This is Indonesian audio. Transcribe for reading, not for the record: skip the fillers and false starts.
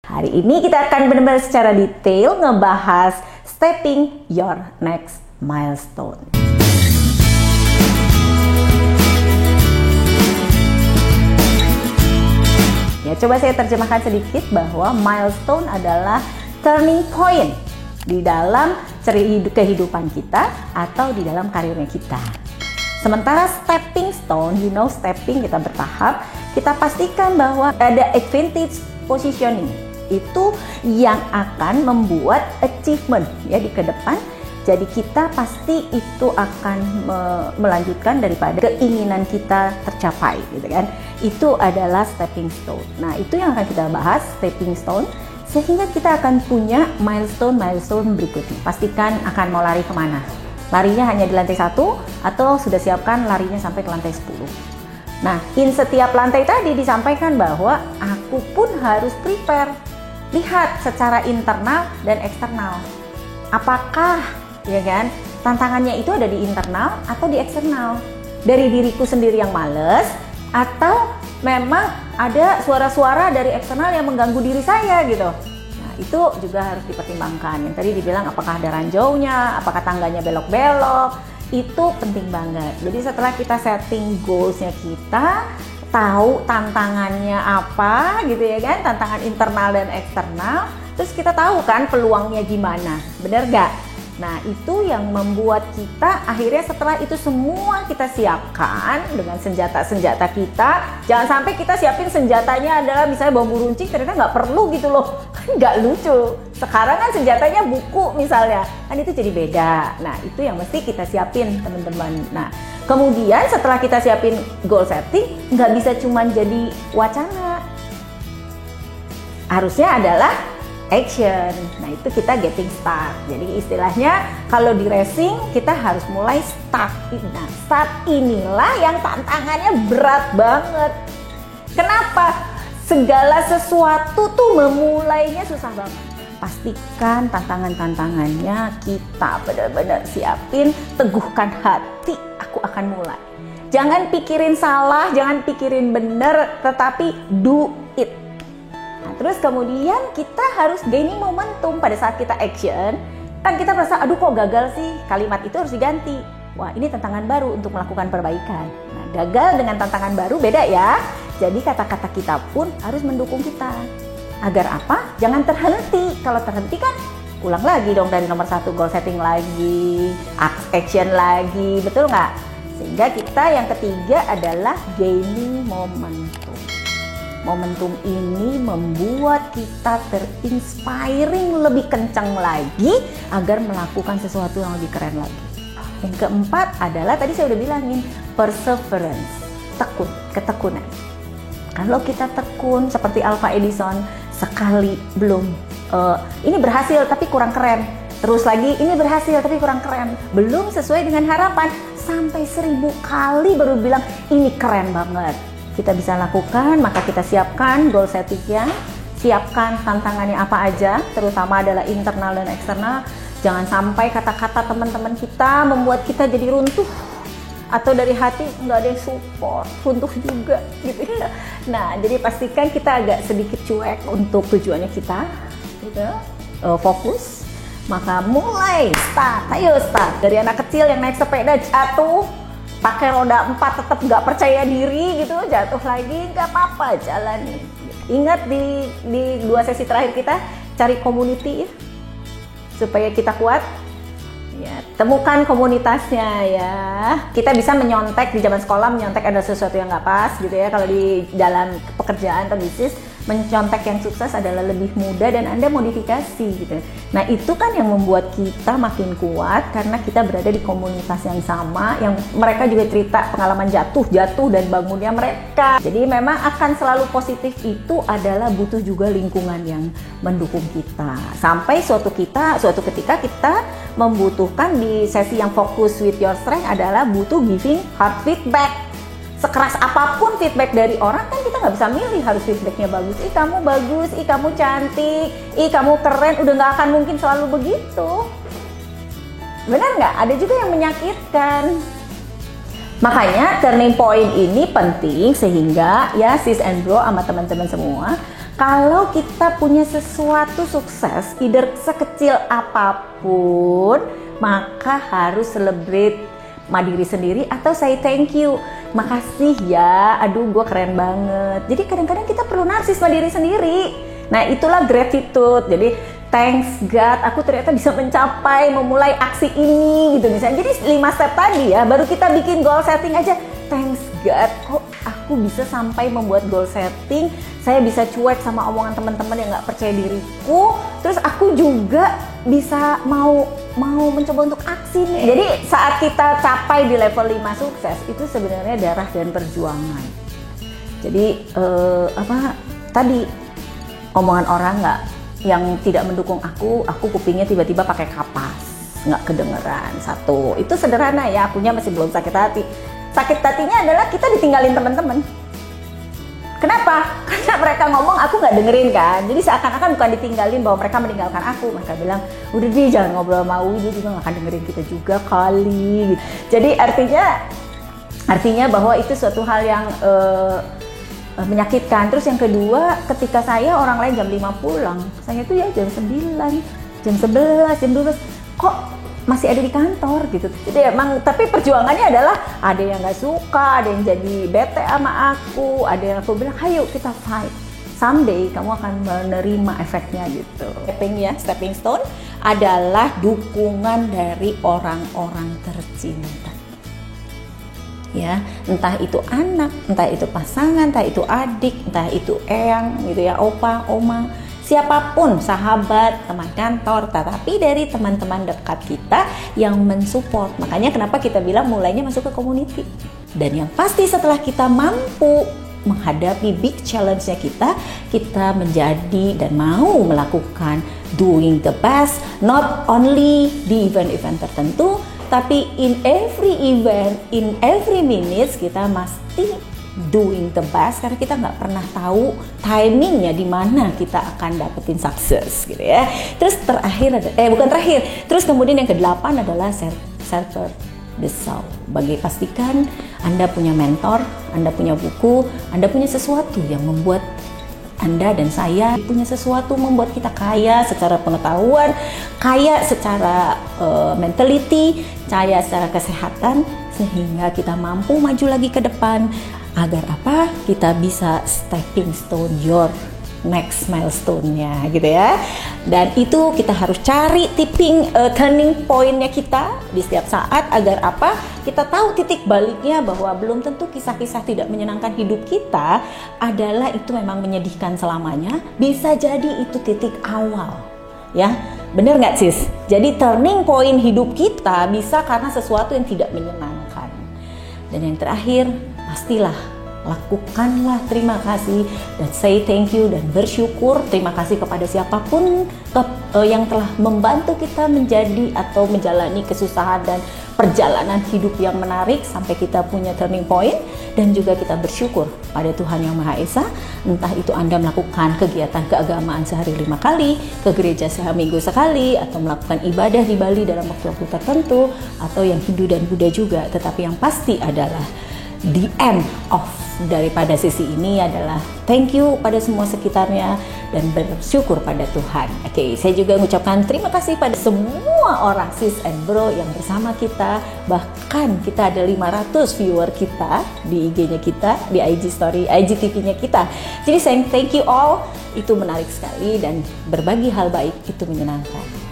Hari ini kita akan benar-benar secara detail ngebahas stepping your next milestone. Ya, coba saya terjemahkan sedikit bahwa milestone adalah turning point di dalam kehidupan kita atau di dalam karirnya kita. Sementara stepping stone, stepping kita bertahap, kita pastikan bahwa ada advantage positioning. Itu yang akan membuat achievement ya di ke depan. Jadi kita pasti itu akan melanjutkan daripada keinginan kita tercapai gitu kan. Itu adalah stepping stone. Nah, itu yang akan kita bahas, stepping stone, sehingga kita akan punya milestone berikutnya. Pastikan akan mau lari kemana. Larinya hanya di lantai 1 atau sudah siapkan larinya sampai ke lantai 10. Nah, setiap lantai tadi disampaikan bahwa aku pun harus prepare. Lihat secara internal dan eksternal. Apakah ya kan tantangannya itu ada di internal atau di eksternal? Dari diriku sendiri yang males atau memang ada suara-suara dari eksternal yang mengganggu diri saya gitu. Nah, itu juga harus dipertimbangkan. Yang tadi dibilang apakah ada ranjaunya, apakah tangganya belok-belok, itu penting banget. Jadi setelah kita setting goals-nya kita, tahu tantangannya apa gitu ya kan, tantangan internal dan eksternal, terus kita tahu kan peluangnya gimana, bener gak? Nah, itu yang membuat kita akhirnya setelah itu semua kita siapkan dengan senjata-senjata kita. Jangan sampai kita siapin senjatanya adalah misalnya bambu runcing, ternyata nggak perlu gitu loh, kan nggak lucu. Sekarang kan senjatanya buku misalnya, kan itu jadi beda. Nah, itu yang mesti kita siapin teman-teman. Nah, kemudian setelah kita siapin goal setting, nggak bisa cuma jadi wacana. Harusnya adalah action. Nah, itu kita getting start. Jadi istilahnya kalau di racing kita harus mulai start. Nah, start inilah yang tantangannya berat banget. Kenapa? Segala sesuatu tuh memulainya susah banget. Pastikan tantangan-tantangannya kita benar-benar siapin, teguhkan hati, aku akan mulai. Jangan pikirin salah, jangan pikirin benar, tetapi do it. Nah, terus kemudian kita harus gaining momentum pada saat kita action. Kan kita merasa, aduh kok gagal sih, kalimat itu harus diganti. Wah, ini tantangan baru untuk melakukan perbaikan. Nah, gagal dengan tantangan baru beda ya. Jadi kata-kata kita pun harus mendukung kita. Agar apa? Jangan terhenti. Kalau terhenti kan ulang lagi dong dari nomor 1, goal setting lagi, action lagi, betul nggak? Sehingga kita yang ketiga adalah gaining momentum. Momentum ini membuat kita terinspiring lebih kencang lagi agar melakukan sesuatu yang lebih keren lagi. Yang keempat adalah tadi saya udah bilangin, perseverance, ketekunan. Kalau kita tekun seperti Alpha Edison, sekali belum ini berhasil tapi kurang keren, terus lagi ini berhasil tapi kurang keren, belum sesuai dengan harapan, sampai 1000 kali baru bilang ini keren banget. Kita bisa lakukan, maka kita siapkan goal settingnya, siapkan tantangannya apa aja, terutama adalah internal dan eksternal. Jangan sampai kata-kata teman-teman kita membuat kita jadi runtuh, atau dari hati nggak ada yang support, runtuh juga gitu ya. Nah, jadi pastikan kita agak sedikit cuek untuk tujuannya kita, gitu. Fokus, maka mulai start, ayo start. Dari anak kecil yang naik sepeda jatuh, pakai roda 4 tetap nggak percaya diri gitu, jatuh lagi nggak apa-apa, jalani. Ingat di 2 sesi terakhir kita cari community ya, supaya kita kuat. Ya, temukan komunitasnya ya. Kita bisa menyontek di zaman sekolah, menyontek ada sesuatu yang nggak pas gitu ya. Kalau di dalam pekerjaan atau bisnis, mencontek yang sukses adalah lebih mudah dan Anda modifikasi gitu. Nah, itu kan yang membuat kita makin kuat karena kita berada di komunitas yang sama, yang mereka juga cerita pengalaman jatuh dan bangunnya mereka. Jadi memang akan selalu positif, itu adalah butuh juga lingkungan yang mendukung kita. Sampai suatu ketika kita membutuhkan di sesi yang fokus with your strength adalah butuh giving hard feedback. Sekeras apapun feedback dari orang kan kita nggak bisa milih harus feedbacknya bagus. Ih kamu bagus, ih kamu cantik, ih kamu keren, udah nggak akan mungkin selalu begitu. Benar nggak? Ada juga yang menyakitkan. Makanya turning point ini penting sehingga ya sis and bro sama teman-teman semua, Kalau kita punya sesuatu sukses, either sekecil apapun, maka harus celebrate diri sendiri atau say thank you. Makasih ya, aduh gue keren banget. Jadi kadang-kadang kita perlu narsis sama diri sendiri. Nah itulah gratitude. Jadi thanks God, aku ternyata bisa memulai aksi ini gitu misalnya. Jadi 5 step tadi ya, baru kita bikin goal setting aja. Thanks God, kok aku bisa sampai membuat goal setting. Saya bisa cuek sama omongan teman-teman yang nggak percaya diriku. Terus aku juga bisa mau mencoba untuk aksi nih. Jadi saat kita capai di level 5 sukses, itu sebenarnya darah dan perjuangan. Jadi tadi omongan orang yang tidak mendukung aku kupingnya tiba-tiba pakai kapas, nggak kedengeran. Satu, itu sederhana ya, akunya masih belum sakit hati. Sakit hatinya adalah kita ditinggalin teman-teman. Kenapa? Karena mereka ngomong aku nggak dengerin kan. Jadi seakan-akan bukan ditinggalin, bahwa mereka meninggalkan aku. Mereka bilang, udah deh jangan ngobrol sama Uwi, dia juga nggak akan dengerin kita juga kali. Jadi artinya bahwa itu suatu hal yang menyakitkan. Terus yang kedua, ketika orang lain jam 5 pulang, saya tuh ya jam 9, jam 11, jam 12, kok masih ada di kantor gitu. Jadi emang, tapi perjuangannya adalah ada yang nggak suka, ada yang jadi bete sama aku, ada yang aku bilang, ayo kita fight. Someday kamu akan menerima efeknya gitu. Stepping stone adalah dukungan dari orang-orang tercinta. Ya, entah itu anak, entah itu pasangan, entah itu adik, entah itu eyang gitu ya, opa, oma, siapapun, sahabat, teman kantor, tetapi dari teman-teman dekat kita yang mensupport. Makanya kenapa kita bilang mulainya masuk ke community. Dan yang pasti setelah kita mampu menghadapi big challenge-nya kita menjadi dan mau melakukan doing the best, not only di event-event tertentu, tapi in every event, in every minutes kita mesti doing the best, karena kita nggak pernah tahu timingnya di mana kita akan dapetin sukses gitu ya. Terus terus kemudian yang ke-8 adalah serve the soul. Pastikan Anda punya mentor, Anda punya buku, Anda punya sesuatu yang membuat Anda dan saya punya sesuatu membuat kita kaya secara pengetahuan, kaya secara mentality, kaya secara kesehatan, sehingga kita mampu maju lagi ke depan. Agar apa? Kita bisa stepping stone your next milestone-nya gitu ya. Dan itu kita harus cari turning point-nya kita di setiap saat, agar apa? Kita tahu titik baliknya, bahwa belum tentu kisah-kisah tidak menyenangkan hidup kita adalah itu memang menyedihkan selamanya. Bisa jadi itu titik awal. Ya, bener nggak sis? Jadi turning point hidup kita bisa karena sesuatu yang tidak menyenangkan. Dan yang terakhir, pastilah lakukanlah terima kasih dan say thank you dan bersyukur. Terima kasih kepada siapapun yang telah membantu kita menjadi atau menjalani kesusahan dan perjalanan hidup yang menarik sampai kita punya turning point. Dan juga kita bersyukur pada Tuhan Yang Maha Esa. Entah itu Anda melakukan kegiatan keagamaan sehari 5 kali, ke gereja seminggu sekali, atau melakukan ibadah di Bali dalam waktu-waktu tertentu, atau yang Hindu dan Buddha juga. Tetapi yang pasti adalah the end of daripada sesi ini adalah thank you pada semua sekitarnya dan bersyukur pada Tuhan. Oke, saya juga mengucapkan terima kasih pada semua orang sis and bro yang bersama kita. Bahkan kita ada 500 viewer kita di IG-nya kita, di IG story, IGTV-nya kita. Jadi sayang thank you all, itu menarik sekali dan berbagi hal baik itu menyenangkan.